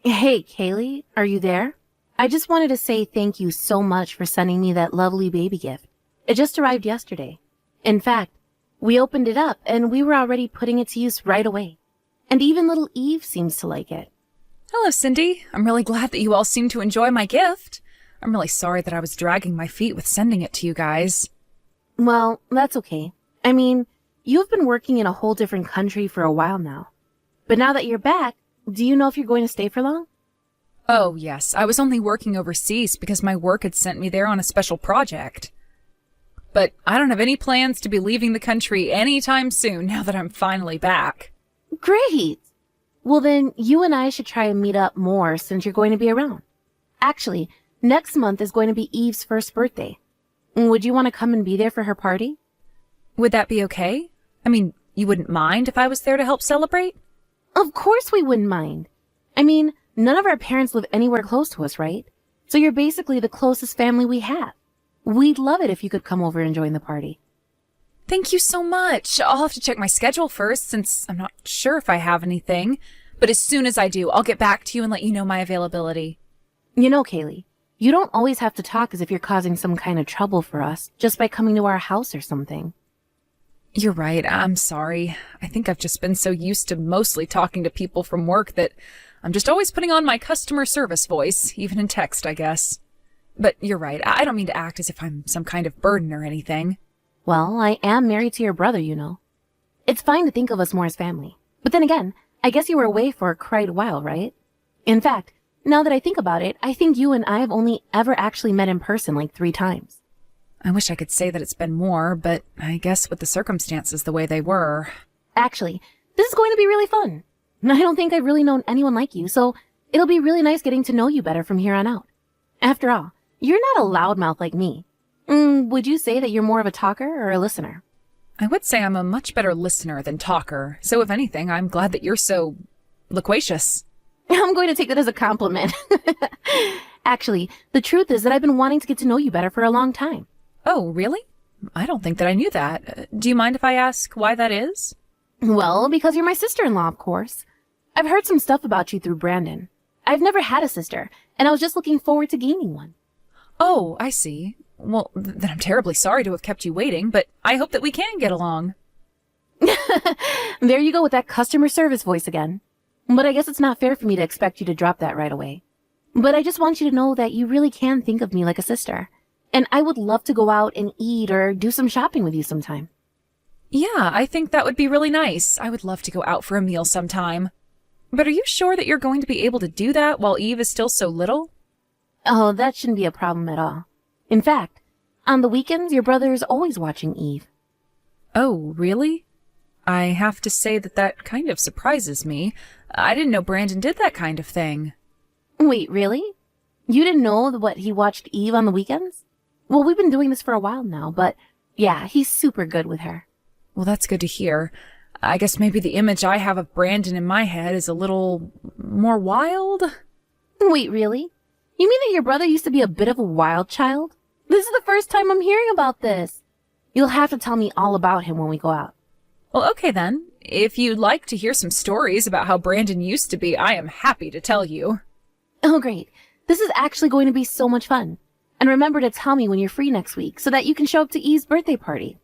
Hey, Kaylee, are you there? I just wanted to say thank you so much for sending me that lovely baby gift. It just arrived yesterday. In fact, we opened it up and we were already putting it to use right away. And even little Eve seems to like it. Hello, Cindy. I'm really glad that you all seem to enjoy my gift. I'm really sorry that I was dragging my feet with sending it to you guys. Well, that's okay. I mean, you've been working in a whole different country for a while now. But now that you're back, do you know if you're going to stay for long? Oh, yes. I was only working overseas because my work had sent me there on a special project. But I don't have any plans to be leaving the country anytime soon now that I'm finally back. Great! Well then, you and I should try and meet up more since you're going to be around. Actually, next month is going to be Eve's first birthday. Would you want to come and be there for her party? Would that be okay? I mean, you wouldn't mind if I was there to help celebrate? Of course we wouldn't mind. I mean, none of our parents live anywhere close to us, right? So you're basically the closest family we have. We'd love it if you could come over and join the party. Thank you so much. I'll have to check my schedule first since I'm not sure if I have anything. But as soon as I do, I'll get back to you and let you know my availability. You know, Kaylee, you don't always have to talk as if you're causing some kind of trouble for us just by coming to our house or something. You're right. I'm sorry. I think I've just been so used to mostly talking to people from work that I'm just always putting on my customer service voice, even in text, I guess. But you're right. I don't mean to act as if I'm some kind of burden or anything. Well, I am married to your brother, you know. It's fine to think of us more as family. But then again, I guess you were away for quite a while, right? In fact, now that I think about it, I think you and I have only ever actually met in person like 3 times. I wish I could say that it's been more, but I guess with the circumstances the way they were. Actually, this is going to be really fun. I don't think I've really known anyone like you, so it'll be really nice getting to know you better from here on out. After all, you're not a loudmouth like me. Would you say that you're more of a talker or a listener? I would say I'm a much better listener than talker, so if anything, I'm glad that you're so loquacious. I'm going to take that as a compliment. Actually, the truth is that I've been wanting to get to know you better for a long time. Oh, really? I don't think that I knew that. Do you mind if I ask why that is? Well, because you're my sister-in-law, of course. I've heard some stuff about you through Brandon. I've never had a sister, and I was just looking forward to gaining one. Oh, I see. Well, then I'm terribly sorry to have kept you waiting, but I hope that we can get along. There you go with that customer service voice again. But I guess it's not fair for me to expect you to drop that right away. But I just want you to know that you really can think of me like a sister. And I would love to go out and eat or do some shopping with you sometime. Yeah, I think that would be really nice. I would love to go out for a meal sometime. But are you sure that you're going to be able to do that while Eve is still so little? Oh, that shouldn't be a problem at all. In fact, on the weekends, your brother is always watching Eve. Oh, really? I have to say that kind of surprises me. I didn't know Brandon did that kind of thing. Wait, really? You didn't know what he watched Eve on the weekends? Well, we've been doing this for a while now, but yeah, he's super good with her. Well, that's good to hear. I guess maybe the image I have of Brandon in my head is a little more wild? Wait, really? You mean that your brother used to be a bit of a wild child? This is the first time I'm hearing about this. You'll have to tell me all about him when we go out. Well, okay then. If you'd like to hear some stories about how Brandon used to be, I am happy to tell you. Oh, great. This is actually going to be so much fun. And remember to tell me when you're free next week so that you can show up to Eve's birthday party.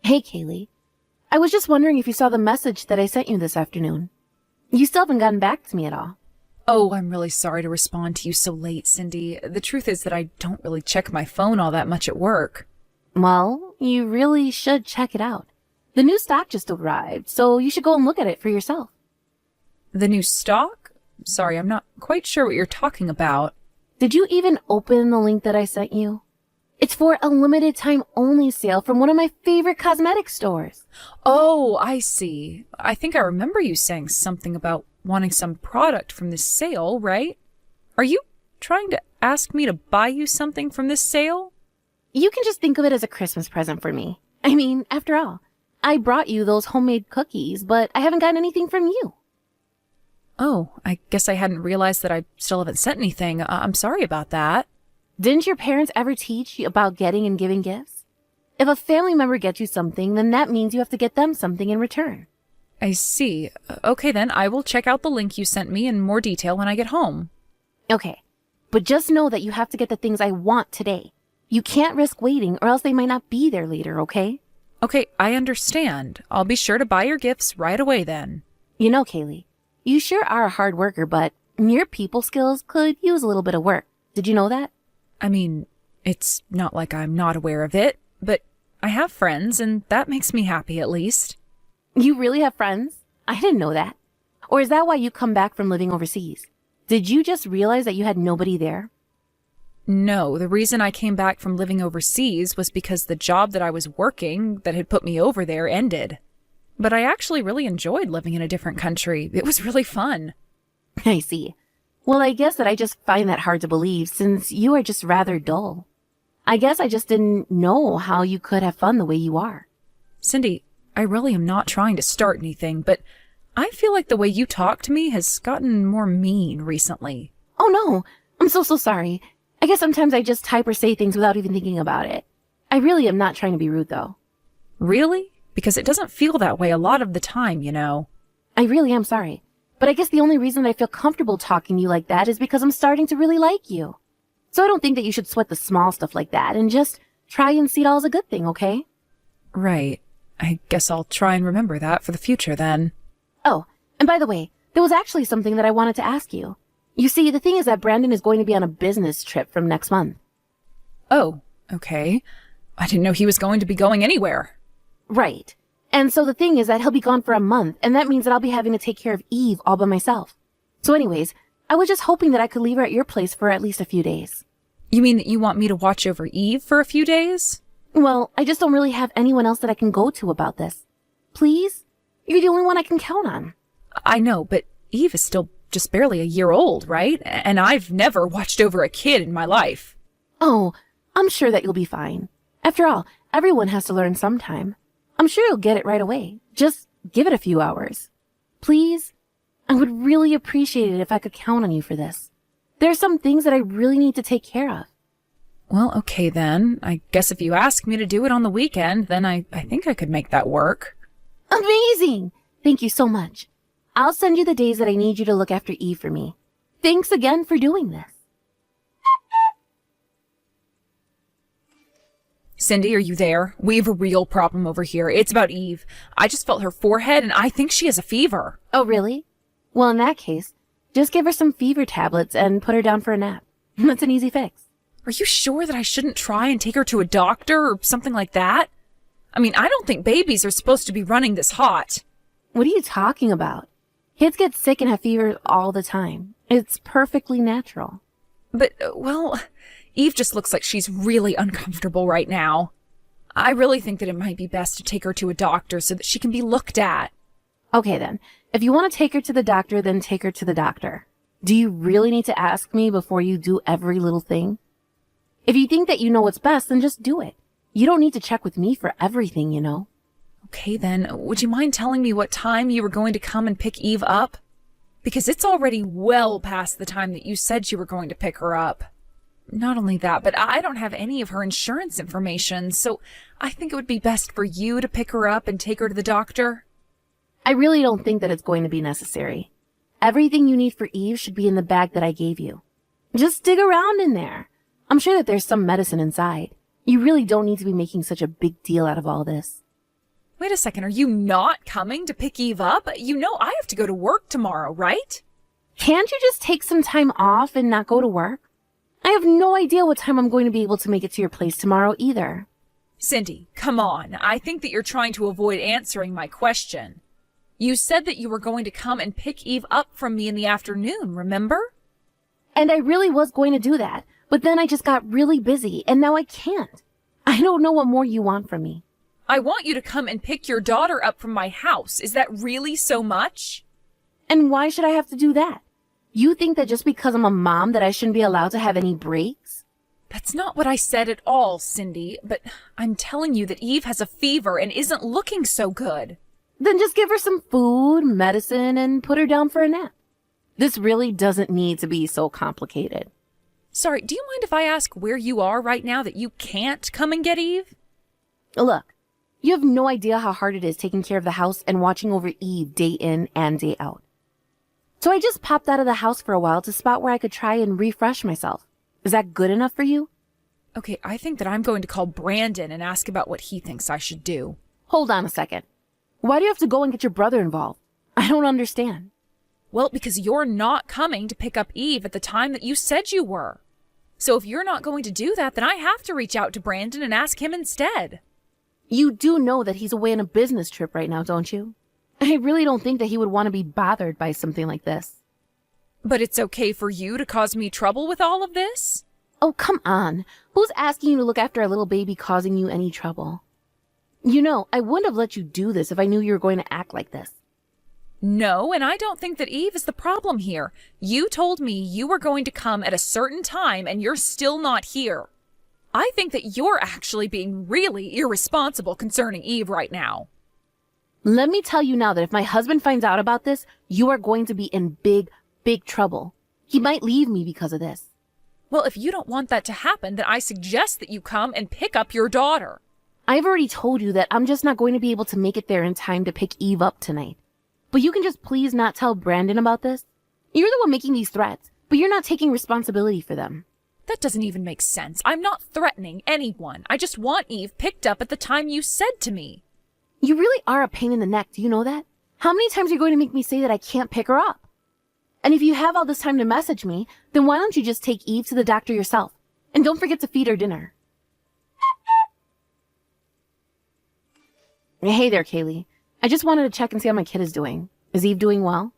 Hey, Kaylee. I was just wondering if you saw the message that I sent you this afternoon. You still haven't gotten back to me at all. Oh, I'm really sorry to respond to you so late, Cindy. The truth is that I don't really check my phone all that much at work. Well, you really should check it out. The new stock just arrived, so you should go and look at it for yourself. The new stock? Sorry, I'm not quite sure what you're talking about. Did you even open the link that I sent you? It's for a limited time only sale from one of my favorite cosmetic stores. Oh, I see. I think I remember you saying something about wanting some product from this sale, right? Are you trying to ask me to buy you something from this sale? You can just think of it as a Christmas present for me. I mean, after all, I brought you those homemade cookies, but I haven't gotten anything from you. Oh, I guess I hadn't realized that I still haven't sent anything. I'm sorry about that. Didn't your parents ever teach you about getting and giving gifts? If a family member gets you something, then that means you have to get them something in return. I see. Okay then, I will check out the link you sent me in more detail when I get home. Okay, but just know that you have to get the things I want today. You can't risk waiting or else they might not be there later, okay? Okay, I understand. I'll be sure to buy your gifts right away then. You know, Kaylee, you sure are a hard worker, but your people skills could use a little bit of work. Did you know that? I mean, it's not like I'm not aware of it, but I have friends and that makes me happy at least. You really have friends? I didn't know that. Or is that why you come back from living overseas? Did you just realize that you had nobody there? No, the reason I came back from living overseas was because the job that I was working that had put me over there ended. But I actually really enjoyed living in a different country. It was really fun. I see. Well, I guess that I just find that hard to believe since you are just rather dull. I guess I just didn't know how you could have fun the way you are. Cindy, I really am not trying to start anything, but I feel like the way you talk to me has gotten more mean recently. Oh no, I'm so sorry. I guess sometimes I just type or say things without even thinking about it. I really am not trying to be rude though. Really? Because it doesn't feel that way a lot of the time, you know. I really am sorry. But I guess the only reason that I feel comfortable talking to you like that is because I'm starting to really like you. So I don't think that you should sweat the small stuff like that and just try and see it all as a good thing, okay? Right. I guess I'll try and remember that for the future then. Oh, and by the way, there was actually something that I wanted to ask you. You see, the thing is that Brandon is going to be on a business trip from next month. Oh, okay. I didn't know he was going to be going anywhere. Right. And so the thing is that he'll be gone for a month, and that means that I'll be having to take care of Eve all by myself. So anyways, I was just hoping that I could leave her at your place for at least a few days. You mean that you want me to watch over Eve for a few days? Well, I just don't really have anyone else that I can go to about this. Please? You're the only one I can count on. I know, but Eve is still just barely a year old, right? And I've never watched over a kid in my life. Oh, I'm sure that you'll be fine. After all, everyone has to learn sometime. I'm sure you'll get it right away. Just give it a few hours. Please? I would really appreciate it if I could count on you for this. There are some things that I really need to take care of. Well, okay then. I guess if you ask me to do it on the weekend, then I think I could make that work. Amazing! Thank you so much. I'll send you the days that I need you to look after Eve for me. Thanks again for doing this. Cindy, are you there? We have a real problem over here. It's about Eve. I just felt her forehead and I think she has a fever. Oh, really? Well, in that case, just give her some fever tablets and put her down for a nap. That's an easy fix. Are you sure that I shouldn't try and take her to a doctor or something like that? I mean, I don't think babies are supposed to be running this hot. What are you talking about? Kids get sick and have fevers all the time. It's perfectly natural. But, well, Eve just looks like she's really uncomfortable right now. I really think that it might be best to take her to a doctor so that she can be looked at. Okay then, if you want to take her to the doctor, then take her to the doctor. Do you really need to ask me before you do every little thing? If you think that you know what's best, then just do it. You don't need to check with me for everything, you know. Okay then, would you mind telling me what time you were going to come and pick Eve up? Because it's already well past the time that you said you were going to pick her up. Not only that, but I don't have any of her insurance information, so I think it would be best for you to pick her up and take her to the doctor. I really don't think that it's going to be necessary. Everything you need for Eve should be in the bag that I gave you. Just dig around in there. I'm sure that there's some medicine inside. You really don't need to be making such a big deal out of all this. Wait a second, are you not coming to pick Eve up? You know I have to go to work tomorrow, right? Can't you just take some time off and not go to work? I have no idea what time I'm going to be able to make it to your place tomorrow either. Cindy, come on. I think that you're trying to avoid answering my question. You said that you were going to come and pick Eve up from me in the afternoon, remember? And I really was going to do that, but then I just got really busy, and now I can't. I don't know what more you want from me. I want you to come and pick your daughter up from my house. Is that really so much? And why should I have to do that? You think that just because I'm a mom that I shouldn't be allowed to have any breaks? That's not what I said at all, Cindy, but I'm telling you that Eve has a fever and isn't looking so good. Then just give her some food, medicine, and put her down for a nap. This really doesn't need to be so complicated. Sorry, do you mind if I ask where you are right now that you can't come and get Eve? Look, You have no idea how hard it is taking care of the house and watching over Eve day in and day out. So I just popped out of the house for a while to spot where I could try and refresh myself. Is that good enough for you? Okay, I think that I'm going to call Brandon and ask about what he thinks I should do. Hold on a second. Why do you have to go and get your brother involved? I don't understand. Well, because you're not coming to pick up Eve at the time that you said you were. So if you're not going to do that, then I have to reach out to Brandon and ask him instead. You do know that he's away on a business trip right now, don't you? I really don't think that he would want to be bothered by something like this. But it's okay for you to cause me trouble with all of this? Oh, come on. Who's asking you to look after a little baby causing you any trouble? You know, I wouldn't have let you do this if I knew you were going to act like this. No, and I don't think that Eve is the problem here. You told me you were going to come at a certain time and you're still not here. I think that you're actually being really irresponsible concerning Eve right now. Let me tell you now that if my husband finds out about this, you are going to be in big, big trouble. He might leave me because of this. Well, if you don't want that to happen, then I suggest that you come and pick up your daughter. I've already told you that I'm just not going to be able to make it there in time to pick Eve up tonight. But you can just please not tell Brandon about this? You're the one making these threats, but you're not taking responsibility for them. That doesn't even make sense. I'm not threatening anyone. I just want Eve picked up at the time you said to me. You really are a pain in the neck, do you know that? How many times are you going to make me say that I can't pick her up? And if you have all this time to message me, then why don't you just take Eve to the doctor yourself? And don't forget to feed her dinner. Hey there, Kaylee. I just wanted to check and see how my kid is doing. Is Eve doing well?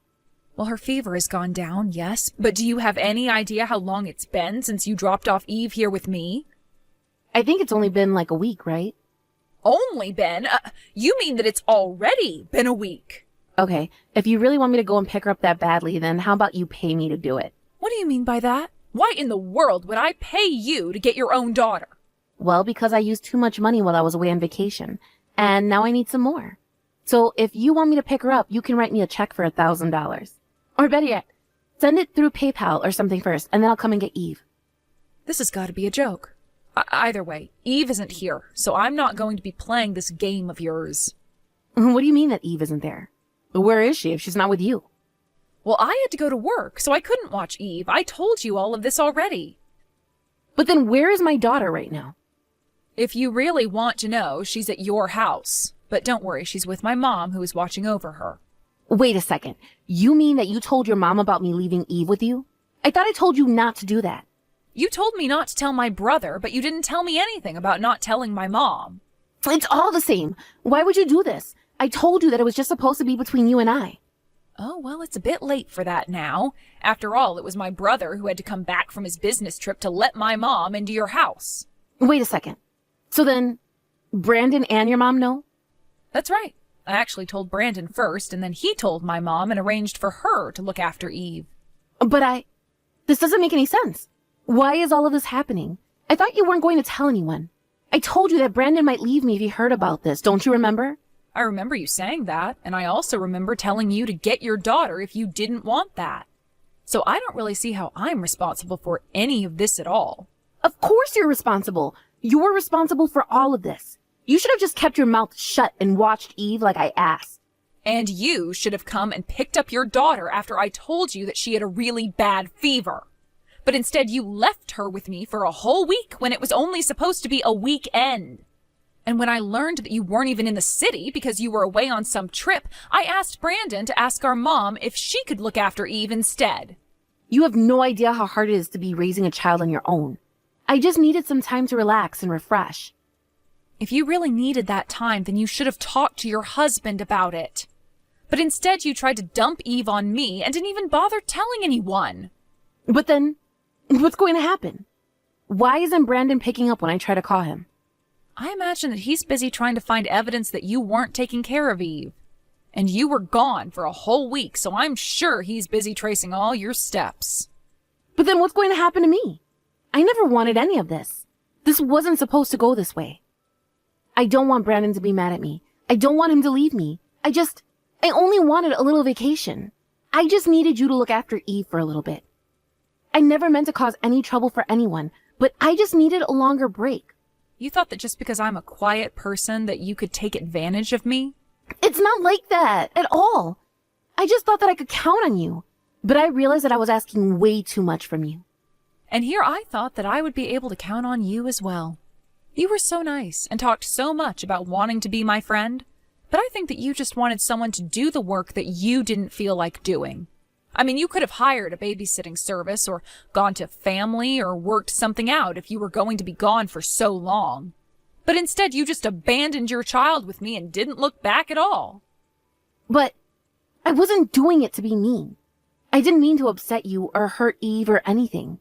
Well, her fever has gone down, yes. But do you have any idea how long it's been since you dropped off Eve here with me? I think it's only been like a week, right? Only been? You mean that it's already been a week? Okay, if you really want me to go and pick her up that badly, then how about you pay me to do it? What do you mean by that? Why in the world would I pay you to get your own daughter? Well, because I used too much money while I was away on vacation, and now I need some more. So if you want me to pick her up, you can write me a check for $1,000. Or better yet, send it through PayPal or something first, and then I'll come and get Eve. This has got to be a joke. Either way, Eve isn't here, so I'm not going to be playing this game of yours. What do you mean that Eve isn't there? Where is she if she's not with you? Well, I had to go to work, so I couldn't watch Eve. I told you all of this already. But then where is my daughter right now? If you really want to know, she's at your house. But don't worry, she's with my mom, who is watching over her. Wait a second. You mean that you told your mom about me leaving Eve with you? I thought I told you not to do that. You told me not to tell my brother, but you didn't tell me anything about not telling my mom. It's all the same. Why would you do this? I told you that it was just supposed to be between you and I. Oh, well, it's a bit late for that now. After all, it was my brother who had to come back from his business trip to let my mom into your house. Wait a second. So then, Brandon and your mom know? That's right. I actually told Brandon first, and then he told my mom and arranged for her to look after Eve. But this doesn't make any sense. Why is all of this happening? I thought you weren't going to tell anyone. I told you that Brandon might leave me if he heard about this. Don't you remember? I remember you saying that, and I also remember telling you to get your daughter if you didn't want that. So I don't really see how I'm responsible for any of this at all. Of course you're responsible. You're responsible for all of this. You should have just kept your mouth shut and watched Eve like I asked. And you should have come and picked up your daughter after I told you that she had a really bad fever. But instead you left her with me for a whole week when it was only supposed to be a weekend. And when I learned that you weren't even in the city because you were away on some trip, I asked Brandon to ask our mom if she could look after Eve instead. You have no idea how hard it is to be raising a child on your own. I just needed some time to relax and refresh. If you really needed that time, then you should have talked to your husband about it. But instead you tried to dump Eve on me and didn't even bother telling anyone. But then, what's going to happen? Why isn't Brandon picking up when I try to call him? I imagine that he's busy trying to find evidence that you weren't taking care of Eve. And you were gone for a whole week, so I'm sure he's busy tracing all your steps. But then what's going to happen to me? I never wanted any of this. This wasn't supposed to go this way. I don't want Brandon to be mad at me. I don't want him to leave me. I only wanted a little vacation. I just needed you to look after Eve for a little bit. I never meant to cause any trouble for anyone, but I just needed a longer break. You thought that just because I'm a quiet person that you could take advantage of me? It's not like that at all. I just thought that I could count on you, but I realized that I was asking way too much from you. And here I thought that I would be able to count on you as well. You were so nice and talked so much about wanting to be my friend, but I think that you just wanted someone to do the work that you didn't feel like doing. I mean, you could have hired a babysitting service or gone to family or worked something out if you were going to be gone for so long. But instead, you just abandoned your child with me and didn't look back at all. But I wasn't doing it to be mean. I didn't mean to upset you or hurt Eve or anything.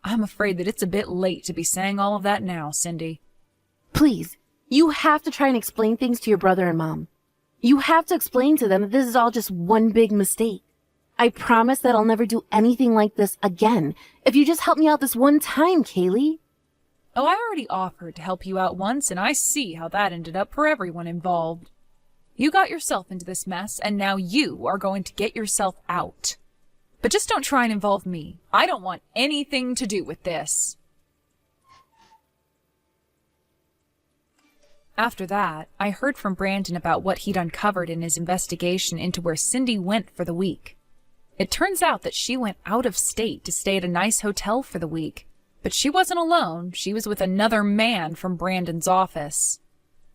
I'm afraid that it's a bit late to be saying all of that now, Cindy. Please, you have to try and explain things to your brother and mom. You have to explain to them that this is all just one big mistake. I promise that I'll never do anything like this again if you just help me out this one time, Kaylee. Oh, I already offered to help you out once, and I see how that ended up for everyone involved. You got yourself into this mess, and now you are going to get yourself out. But just don't try and involve me. I don't want anything to do with this. After that, I heard from Brandon about what he'd uncovered in his investigation into where Cindy went for the week. It turns out that she went out of state to stay at a nice hotel for the week. But she wasn't alone. She was with another man from Brandon's office.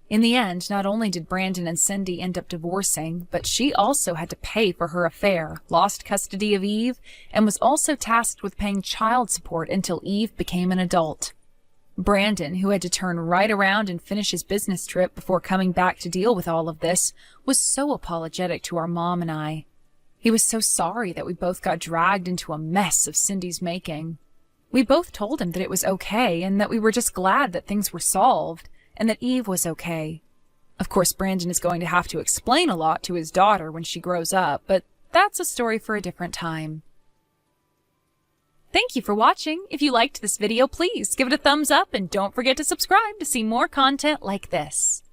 In the end, not only did Brandon and Cindy end up divorcing, but she also had to pay for her affair, lost custody of Eve, and was also tasked with paying child support until Eve became an adult. Brandon, who had to turn right around and finish his business trip before coming back to deal with all of this, was so apologetic to our mom and I. He was so sorry that we both got dragged into a mess of Cindy's making. We both told him that it was okay and that we were just glad that things were solved and that Eve was okay. Of course, Brandon is going to have to explain a lot to his daughter when she grows up, but that's a story for a different time. Thank you for watching. If you liked this video, please give it a thumbs up and don't forget to subscribe to see more content like this.